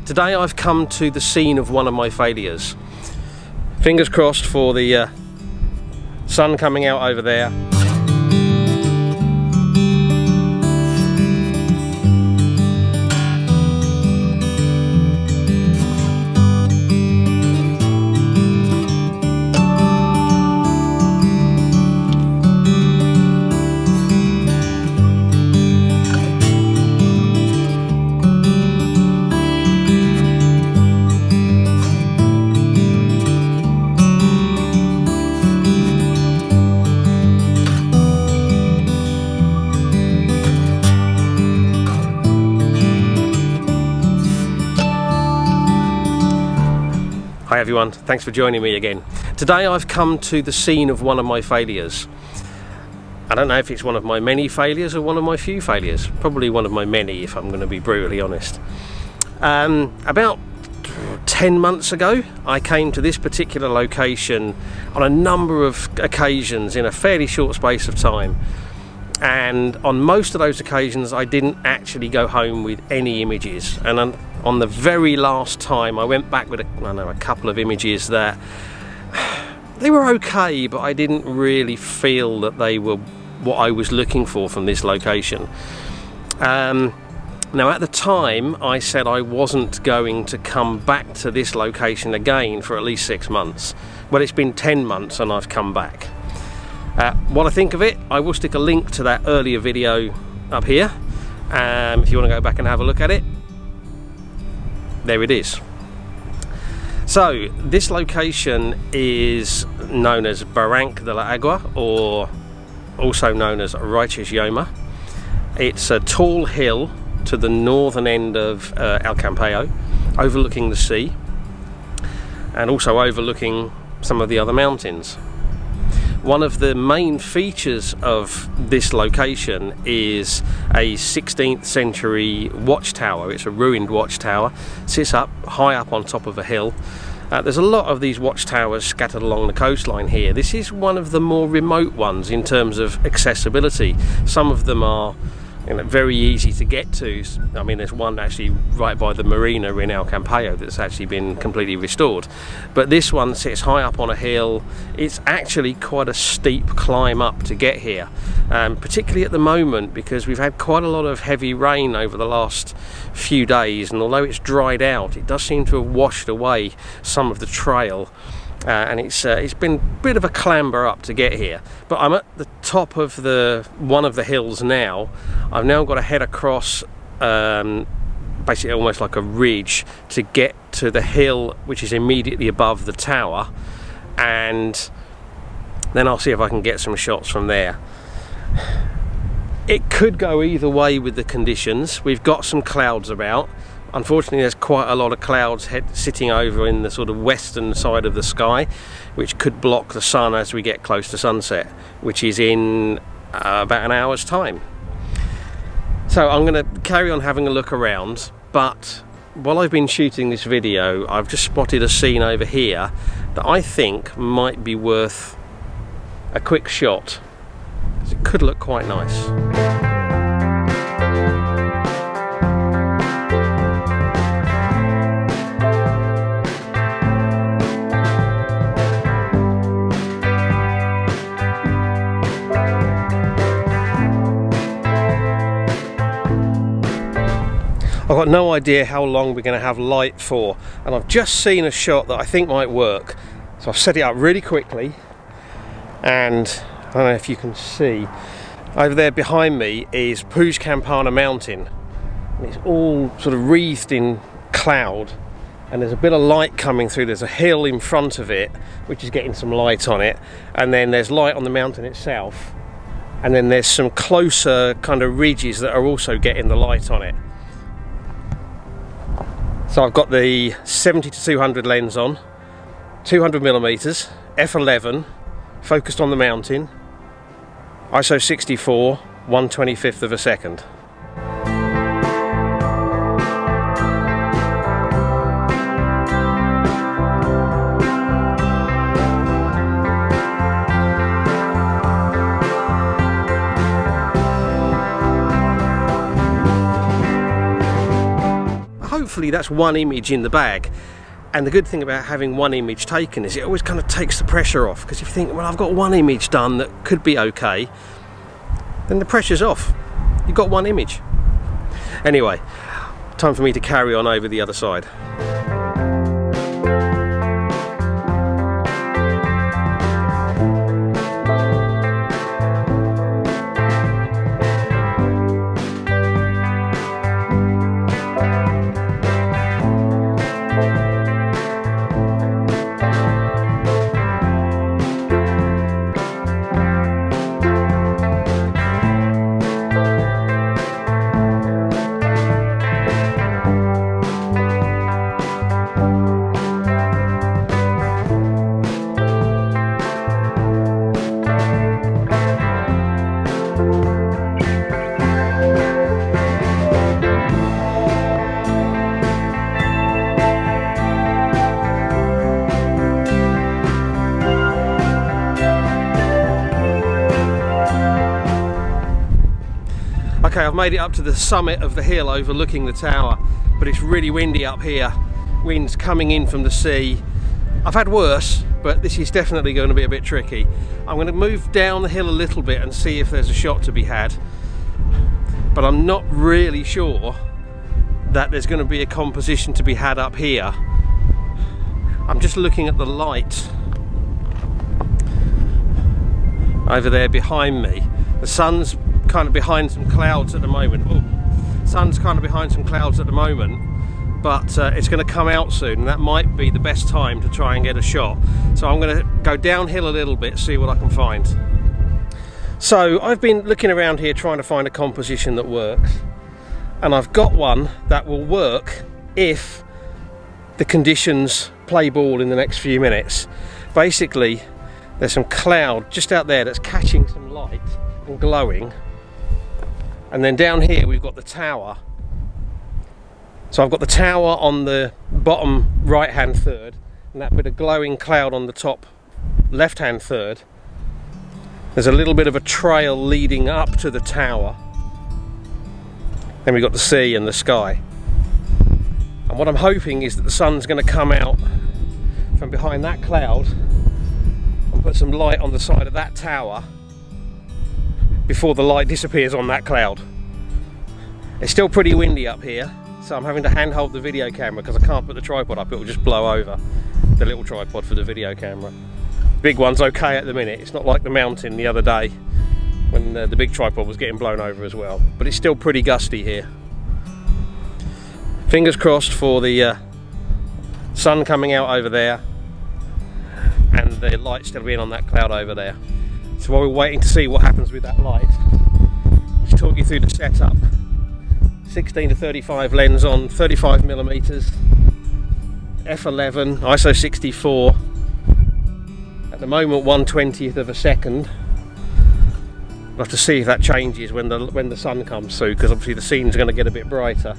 Today I've come to the scene of one of my failures. Fingers crossed for the sun coming out over there. Hi everyone, thanks for joining me again. Today I've come to the scene of one of my failures. I don't know if it's one of my many failures or one of my few failures. Probably one of my many, if I'm going to be brutally honest. About 10 months ago I came to this particular location on a number of occasions in a fairly short space of time. And on most of those occasions I didn't actually go home with any images, and on the very last time I went back with a couple of images that they were okay, but I didn't really feel that they were what I was looking for from this location. Now at the time I said I wasn't going to come back to this location again for at least 6 months. Well, it's been 10 months and I've come back. What I think of it, I will stick a link to that earlier video up here if you want to go back and have a look at it. There it is. So this location is known as Barranc de la Agua, or also known as Righteous Yoma. It's a tall hill to the northern end of El Campello, overlooking the sea and also overlooking some of the other mountains. One of the main features of this location is a 16th century watchtower. It's a ruined watchtower, sits up high up on top of a hill. There's a lot of these watchtowers scattered along the coastline here. This is one of the more remote ones in terms of accessibility. Some of them are very easy to get to. I mean, there's one actually right by the marina in El Campello that's actually been completely restored, but this one sits high up on a hill. It's actually quite a steep climb up to get here, particularly at the moment because we've had quite a lot of heavy rain over the last few days, and although it's dried out, it does seem to have washed away some of the trail. And it's been a bit of a clamber up to get here, but I'm at the top of one of the hills now. I've now got to head across basically almost like a ridge to get to the hill which is immediately above the tower, and then I'll see if I can get some shots from there. It could go either way with the conditions. We've got some clouds about. Unfortunately, there's quite a lot of clouds sitting over in the sort of western side of the sky, which could block the sun as we get close to sunset, which is in about an hour's time. So I'm going to carry on having a look around, but while I've been shooting this video, I've just spotted a scene over here that I think might be worth a quick shot, because it could look quite nice. I've got no idea how long we're going to have light for, and I've just seen a shot that I think might work. So I've set it up really quickly, and I don't know if you can see, over there behind me is Puig Campana mountain. And it's all sort of wreathed in cloud, and there's a bit of light coming through. There's a hill in front of it which is getting some light on it, and then there's light on the mountain itself, and then there's some closer kind of ridges that are also getting the light on it. So I've got the 70-200 lens on, 200mm, f11, focused on the mountain, ISO 64, 1/25 of a second. hopefully that's one image in the bag. And the good thing about having one image taken is it always kind of takes the pressure off, because if you think, well, I've got one image done that could be okay, then the pressure's off. You've got one image. Anyway, time for me to carry on over the other side. Okay, I've made it up to the summit of the hill overlooking the tower, but it's really windy up here. Wind's coming in from the sea. I've had worse, but this is definitely going to be a bit tricky. I'm going to move down the hill a little bit and see if there's a shot to be had, but I'm not really sure that there's going to be a composition to be had up here. I'm just looking at the light over there behind me. The sun's kind of behind some clouds at the moment. Sun's kind of behind some clouds at the moment, but it's going to come out soon, and that might be the best time to try and get a shot. So I'm going to go downhill a little bit, see what I can find. So I've been looking around here trying to find a composition that works, and I've got one that will work if the conditions play ball in the next few minutes. Basically, there's some cloud just out there that's catching some light and glowing, and then down here we've got the tower. So I've got the tower on the bottom right hand third, and that bit of glowing cloud on the top left hand third. There's a little bit of a trail leading up to the tower. Then we've got the sea and the sky. And what I'm hoping is that the sun's going to come out from behind that cloud and put some light on the side of that tower before the light disappears on that cloud. It's still pretty windy up here, so I'm having to handhold the video camera because I can't put the tripod up, it will just blow over, the little tripod for the video camera. Big one's okay at the minute. It's not like the mountain the other day when the big tripod was getting blown over as well, but it's still pretty gusty here. Fingers crossed for the sun coming out over there and the light still being on that cloud over there. So while we're waiting to see what happens with that light, just talk you through the setup. 16 to 35 lens on 35mm, f11, ISO 64. At the moment 1/20th of a second. We'll have to see if that changes when the sun comes through, because obviously the scene's going to get a bit brighter.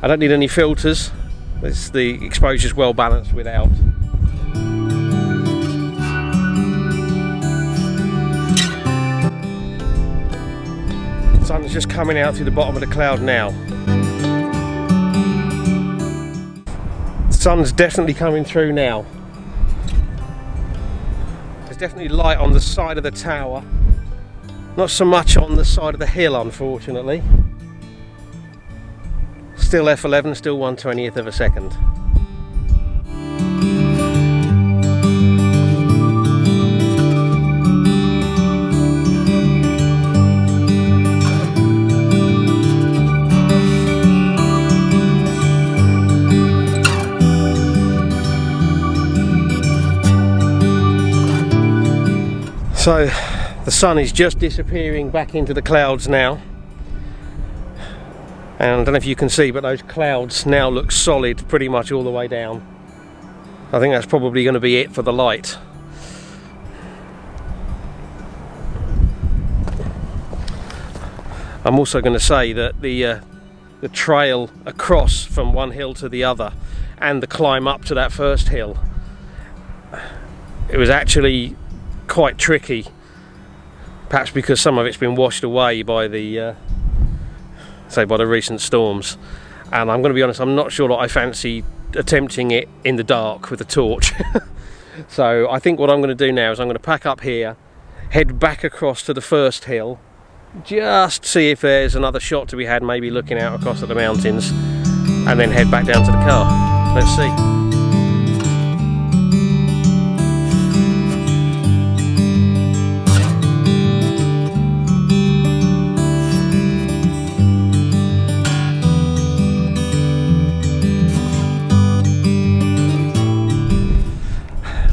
I don't need any filters. The exposure's well balanced without. The sun's just coming out through the bottom of the cloud now. The sun's definitely coming through now. There's definitely light on the side of the tower. Not so much on the side of the hill, unfortunately. Still f11, still 1/20th of a second. So the sun is just disappearing back into the clouds now, and I don't know if you can see, but those clouds now look solid pretty much all the way down. I think that's probably going to be it for the light. I'm also going to say that the trail across from one hill to the other and the climb up to that first hill, it was actually quite tricky, perhaps because some of it's been washed away by the by the recent storms, and I'm going to be honest, I'm not sure that I fancy attempting it in the dark with a torch. So I think what I'm going to do now is I'm going to pack up here, head back across to the first hill, just see if there's another shot to be had, maybe looking out across at the mountains, and then head back down to the car. Let's see.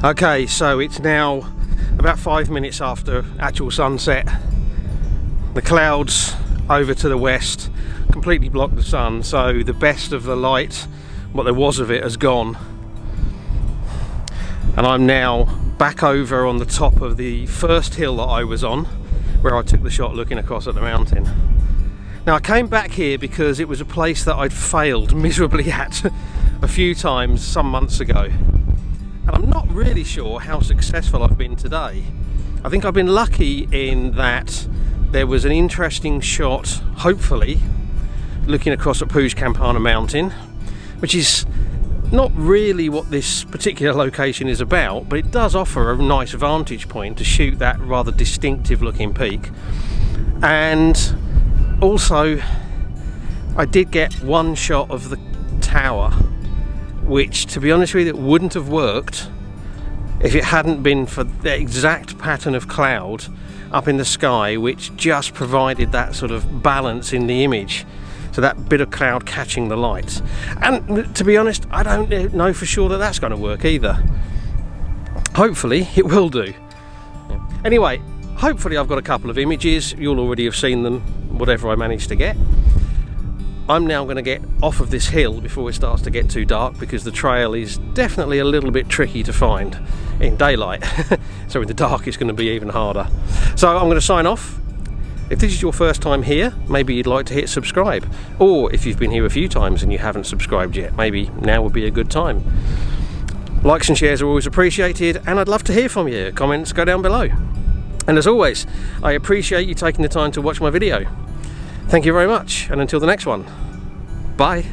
Okay, so it's now about 5 minutes after actual sunset. The clouds over to the west completely block the sun, so the best of the light, what there was of it, has gone. And I'm now back over on the top of the first hill that I was on, where I took the shot looking across at the mountain. Now I came back here because it was a place that I'd failed miserably at a few times some months ago. And I'm not really sure how successful I've been today. I think I've been lucky in that there was an interesting shot, hopefully, looking across at Puig Campana mountain, which is not really what this particular location is about, but it does offer a nice vantage point to shoot that rather distinctive looking peak. And also, I did get one shot of the tower, which, to be honest with you, it wouldn't have worked if it hadn't been for the exact pattern of cloud up in the sky, which just provided that sort of balance in the image, so that bit of cloud catching the light. And to be honest, I don't know for sure that that's going to work either. Hopefully it will do. Anyway, hopefully I've got a couple of images. You'll already have seen them, whatever I managed to get. I'm now going to get off of this hill before it starts to get too dark, because the trail is definitely a little bit tricky to find in daylight. So in the dark it's going to be even harder. So I'm going to sign off. If this is your first time here, maybe you'd like to hit subscribe. Or if you've been here a few times and you haven't subscribed yet, maybe now would be a good time. Likes and shares are always appreciated, and I'd love to hear from you. Comments go down below. And as always, I appreciate you taking the time to watch my video. Thank you very much, and until the next one, bye.